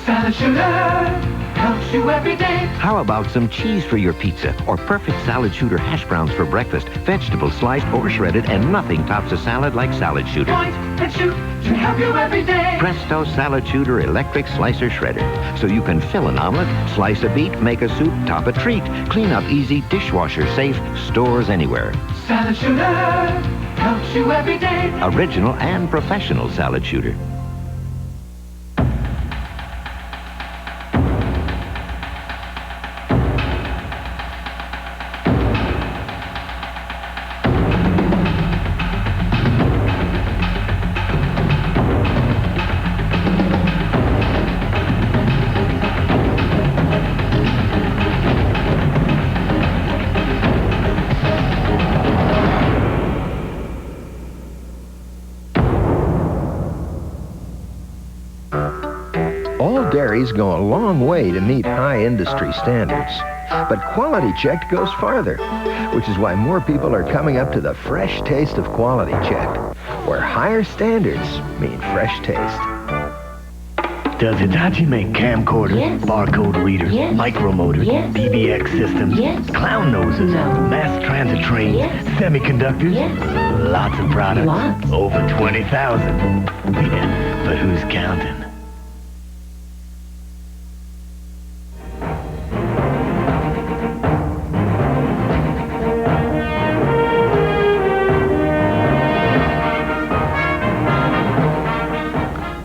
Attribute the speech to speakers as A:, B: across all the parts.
A: Salad Shooter helps you every day.
B: How about some cheese for your pizza or perfect Salad Shooter hash browns for breakfast? Vegetables sliced or shredded, and nothing tops a salad like Salad Shooter.
A: Point and shoot to help you every day.
B: Presto Salad Shooter Electric Slicer Shredder. So you can fill an omelet, slice a beet, make a soup, top a treat. Clean up easy, dishwasher safe, stores anywhere.
A: Salad Shooter helps you every day.
B: Original and professional Salad Shooter.
C: All dairies go a long way to meet high industry standards. But Quality Checked goes farther, which is why more people are coming up to the fresh taste of Quality Checked, where higher standards mean fresh taste.
D: Does Hitachi make camcorders,
E: Yes.
D: barcode readers,
E: Yes.
D: micromotors,
E: Yes.
D: BBX systems,
E: Yes.
D: clown noses,
E: No.
D: mass transit trains,
E: Yes.
D: semiconductors?
E: Yes.
D: Lots of products.
E: Lots.
D: Over 20,000. Yeah, but who's counting?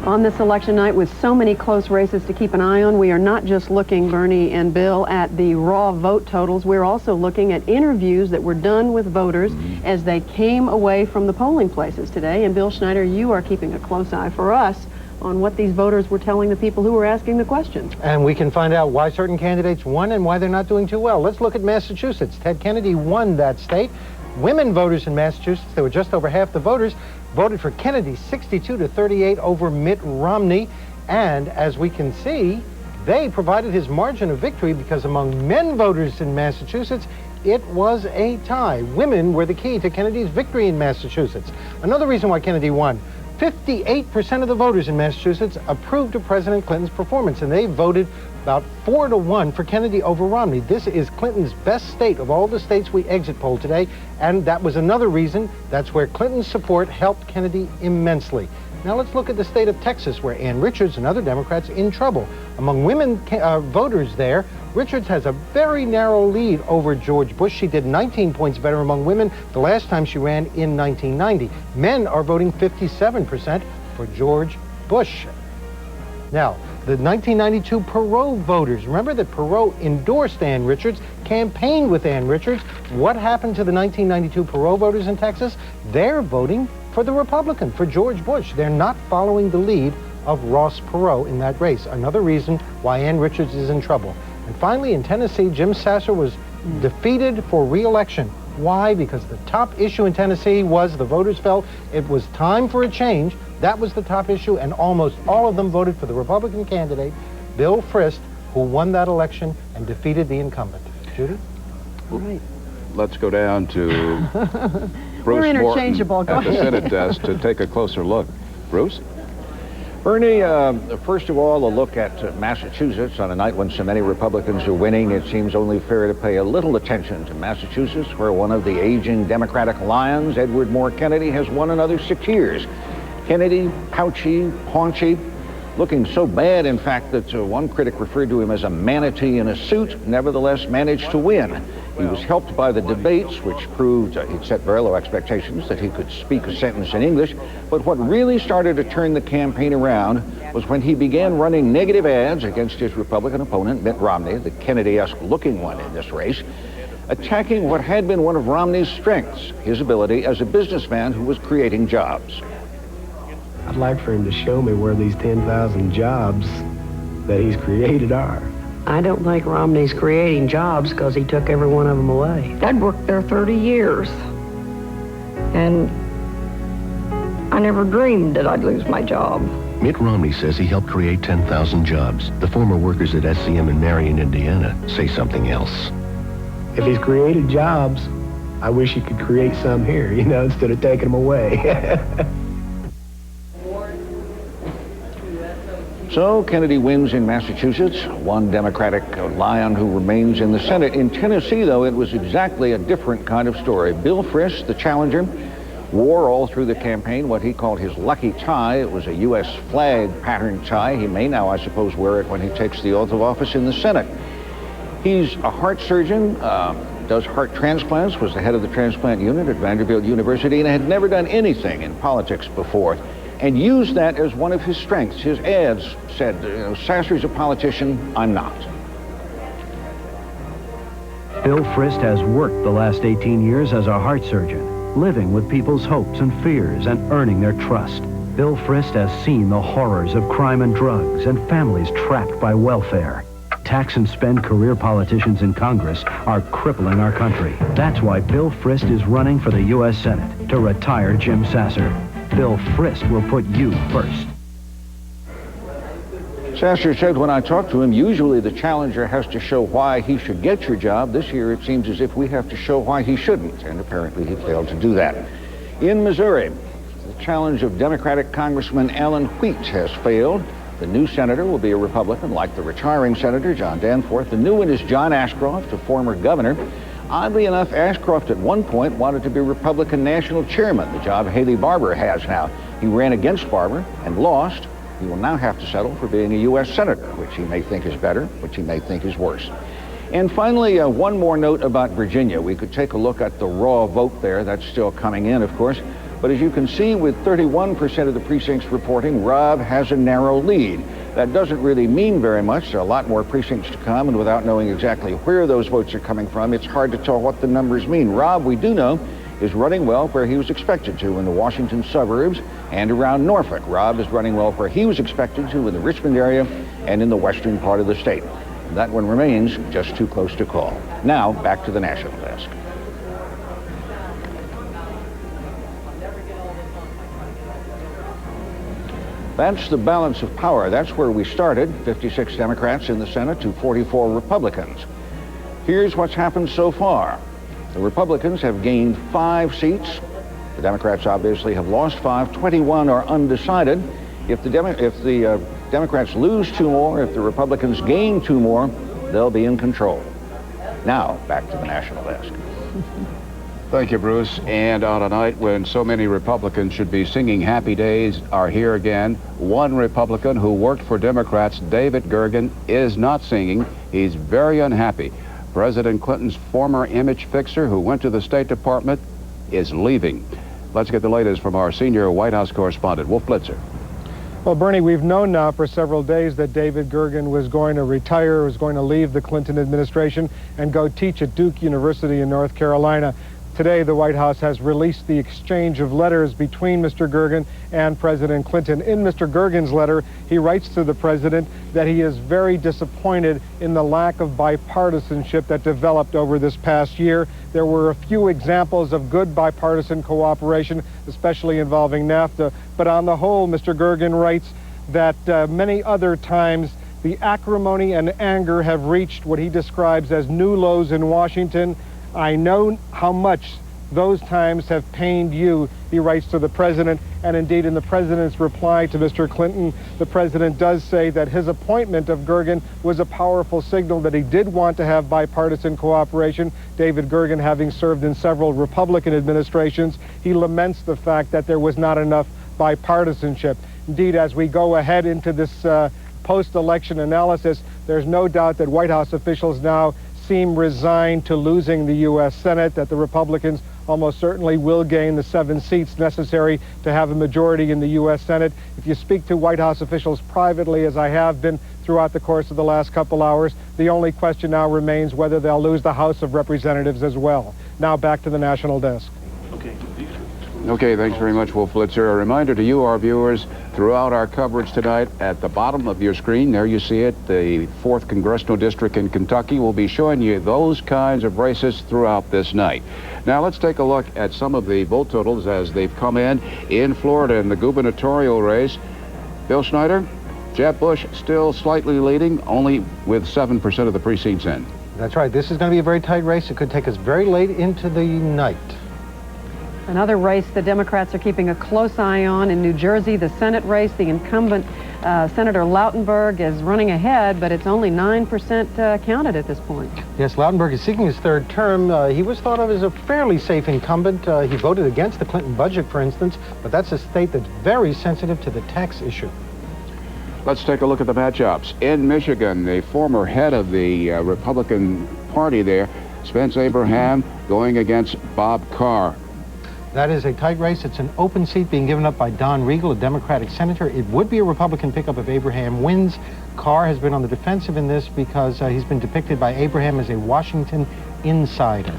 F: On this election night, with so many close races to keep an eye on, we are not just looking, Bernie and Bill, at the raw vote totals. We're also looking at interviews that were done with voters as they came away from the polling places today. And Bill Schneider, you are keeping a close eye for us on what these voters were telling the people who were asking the questions.
G: And we can find out why certain candidates won and why they're not doing too well. Let's look at Massachusetts. Ted Kennedy won that state. Women voters in Massachusetts, there were just over half the voters, voted for Kennedy 62-38 over Mitt Romney. And as we can see, they provided his margin of victory because among men voters in Massachusetts, it was a tie. Women were the key to Kennedy's victory in Massachusetts. Another reason why Kennedy won, 58% of the voters in Massachusetts approved of President Clinton's performance, and they voted about 4-1 for Kennedy over Romney. This is Clinton's best state of all the states we exit poll today, and that was another reason. That's where Clinton's support helped Kennedy immensely. Now let's look at the state of Texas, where Ann Richards and other Democrats in trouble. Among women voters there, Richards has a very narrow lead over George Bush. She did 19 points better among women the last time she ran in 1990. Men are voting 57% for George Bush. Now, the 1992 Perot voters, remember that Perot endorsed Ann Richards, campaigned with Ann Richards. What happened to the 1992 Perot voters in Texas? They're voting for the Republican, for George Bush. They're not following the lead of Ross Perot in that race. Another reason why Ann Richards is in trouble. And finally, in Tennessee, Jim Sasser was defeated for re-election. Why? Because the top issue in Tennessee was the voters felt it was time for a change. That was the top issue, and almost all of them voted for the Republican candidate, Bill Frist, who won that election and defeated the incumbent. Judy?
F: Right.
H: Let's go down to Bruce
F: We're interchangeable.
H: Morton
F: Go
H: at the
F: ahead.
H: Senate desk to take a closer look. Bruce? Bernie, first of all, a look at Massachusetts. On a night when so many Republicans are winning, it seems only fair to pay a little attention to Massachusetts, where one of the aging Democratic lions, Edward Moore Kennedy, has won another 6 years. Kennedy, pouchy, paunchy, looking so bad, in fact, that one critic referred to him as a manatee in a suit, nevertheless managed to win. He was helped by the debates, which proved he'd set very low expectations that he could speak a sentence in English. But what really started to turn the campaign around was when he began running negative ads against his Republican opponent, Mitt Romney, the Kennedy-esque looking one in this race, attacking what had been one of Romney's strengths, his ability as a businessman who was creating jobs.
I: I'd like for him to show me where these 10,000 jobs that he's created are.
E: I don't think Romney's creating jobs because he took every one of them away.
J: I'd worked there 30 years, and I never dreamed that I'd lose my job.
K: Mitt Romney says he helped create 10,000 jobs. The former workers at SCM in Marion, Indiana, say something else.
I: If he's created jobs, I wish he could create some here, instead of taking them away.
H: So Kennedy wins in Massachusetts, one Democratic lion who remains in the Senate. In Tennessee, though, it was exactly a different kind of story. Bill Frist, the challenger, wore all through the campaign what he called his lucky tie. It was a U.S. flag patterned tie. He may now, I suppose, wear it when he takes the oath of office in the Senate. He's a heart surgeon, does heart transplants, was the head of the transplant unit at Vanderbilt University, and had never done anything in politics before, and used that as one of his strengths. His ads said, Sasser's a politician, I'm not.
L: Bill Frist has worked the last 18 years as a heart surgeon, living with people's hopes and fears and earning their trust. Bill Frist has seen the horrors of crime and drugs and families trapped by welfare. Tax and spend career politicians in Congress are crippling our country. That's why Bill Frist is running for the U.S. Senate to retire Jim Sasser. Bill Frist will put you first.
H: Sasser said when I talked to him, usually the challenger has to show why he should get your job. This year it seems as if we have to show why he shouldn't, and apparently he failed to do that. In Missouri, the challenge of Democratic Congressman Alan Wheat has failed. The new senator will be a Republican, like the retiring senator, John Danforth. The new one is John Ashcroft, a former governor. Oddly enough, Ashcroft at one point wanted to be Republican national chairman, the job Haley Barbour has now. He ran against Barbour and lost. He will now have to settle for being a U.S. senator, which he may think is better, which he may think is worse. And finally, one more note about Virginia. We could take a look at the raw vote there. That's still coming in, of course. But as you can see, with 31% of the precincts reporting, Rob has a narrow lead. That doesn't really mean very much. There are a lot more precincts to come, and without knowing exactly where those votes are coming from, it's hard to tell what the numbers mean. Rob, we do know, is running well where he was expected to in the Washington suburbs and around Norfolk. Rob is running well where he was expected to in the Richmond area and in the western part of the state. That one remains just too close to call. Now, back to the national desk. That's the balance of power. That's where we started, 56 Democrats in the Senate to 44 Republicans. Here's what's happened so far. The Republicans have gained 5 seats. The Democrats obviously have lost 5. 21 are undecided. If the Democrats lose 2 more, if the Republicans gain 2 more, they'll be in control. Now, back to the national desk.
M: Thank you, Bruce. And on a night when so many Republicans should be singing happy days are here again, one Republican who worked for Democrats, David Gergen, is not singing. He's very unhappy. President Clinton's former image fixer who went to the State Department is leaving. Let's get the latest from our senior White House correspondent, Wolf Blitzer.
N: Well, Bernie, we've known now for several days that David Gergen was going to retire, was going to leave the Clinton administration and go teach at Duke University in North Carolina. Today, the White House has released the exchange of letters between Mr. Gergen and President Clinton. In Mr. Gergen's letter, he writes to the president that he is very disappointed in the lack of bipartisanship that developed over this past year. There were a few examples of good bipartisan cooperation, especially involving NAFTA. But on the whole, Mr. Gergen writes that many other times the acrimony and anger have reached what he describes as new lows in Washington. I know how much those times have pained you, he writes to the president. And indeed, in the president's reply to Mr. Clinton, the president does say that his appointment of Gergen was a powerful signal that he did want to have bipartisan cooperation. David Gergen, having served in several Republican administrations, he laments the fact that there was not enough bipartisanship. Indeed, as we go ahead into this post-election analysis, there's no doubt that White House officials now seem resigned to losing the U.S. Senate, that the Republicans almost certainly will gain the 7 seats necessary to have a majority in the U.S. Senate. If you speak to White House officials privately, as I have been throughout the course of the last couple hours, the only question now remains whether they'll lose the House of Representatives as well. Now back to the national desk.
M: Okay, thanks very much, Wolf Blitzer. A reminder to you, our viewers, throughout our coverage tonight, at the bottom of your screen, there you see it, the 4th Congressional District in Kentucky. We'll be showing you those kinds of races throughout this night. Now, let's take a look at some of the vote totals as they've come in Florida in the gubernatorial race. Bill Schneider, Jeb Bush still slightly leading, only with 7% of the precincts in.
G: That's right. This is going to be a very tight race. It could take us very late into the night.
F: Another race the Democrats are keeping a close eye on in New Jersey, the Senate race. The incumbent Senator Lautenberg is running ahead, but it's only 9% counted at this point.
G: Yes, Lautenberg is seeking his third term. He was thought of as a fairly safe incumbent. He voted against the Clinton budget, for instance, but that's a state that's very sensitive to the tax issue.
M: Let's take a look at the matchups. In Michigan, the former head of the Republican Party there, Spence Abraham, going against Bob Carr.
G: That is a tight race. It's an open seat being given up by Don Riegel, a Democratic senator. It would be a Republican pickup if Abraham wins. Carr has been on the defensive in this because he's been depicted by Abraham as a Washington insider.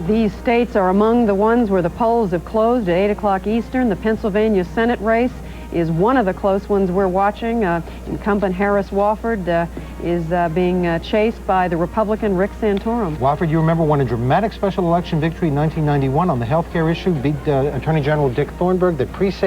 F: These states are among the ones where the polls have closed at 8 o'clock Eastern. The Pennsylvania Senate race is one of the close ones we're watching. Incumbent Harris Wofford is being chased by the Republican Rick Santorum.
G: Wofford, you remember, won a dramatic special election victory in 1991 on the health care issue, beat Attorney General Dick Thornburg. The pre